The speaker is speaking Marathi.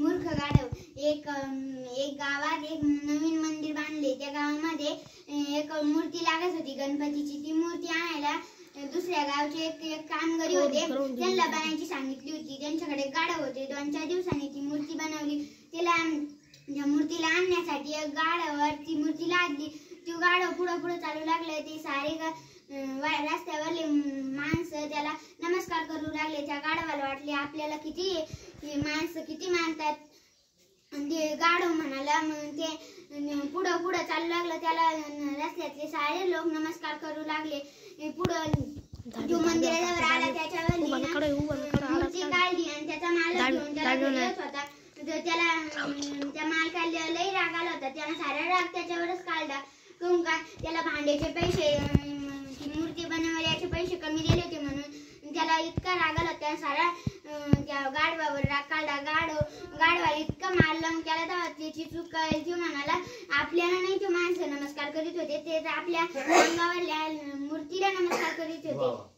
मूर्ख गाढव. एक गावात एक नवीन मंदिर बांधले. त्या गावामध्ये एक मूर्ती लागत होती गणपतीची. ती मूर्ती आणायला दुसऱ्या गावचे एक कामगारी होते. त्यांना बनायची सांगितली होती. त्यांच्याकडे गाढव होते. 2-4 दिवसांनी ती मूर्ती बनवली. त्या मूर्तीला आणण्यासाठी एक गाढवावर ती मूर्ती लादली. तो गाढव पुढे चालू लागले. ते सारे रस्त्यावरले माणसं त्याला नमस्कार करू लागले. त्या गाढवाला वाटले आपल्याला किती माणसं किती मानतात. ते गाढव म्हणाला. मग ते पुढे चालू लागलं. त्याला रस्त्यातले सारे लोक नमस्कार करू लागले. पुढे जो मंदिराजवळ आला त्याच्यावर मूर्ती काढली आणि त्याचा मालक घेऊन त्याला येत होता. त्या मालकाला लई राग आला होता. त्यानं सारा राग त्याच्यावरच काढला. काहून का त्याला भांड्याचे पैसे मूर्ती बनवल्याचे पैसे कमी दिले होते म्हणून त्याला इतका राग आला. त्या सारा त्या गाढवावर राग काढला. गाढवाला इतकं मारलं. त्याला तेव्हा त्याची चूक कळली. तो म्हणाला आपल्याला नाही ते माणसं नमस्कार करीत होते. ते आपल्या अंगावरल्या मूर्तीला नमस्कार करीत होते.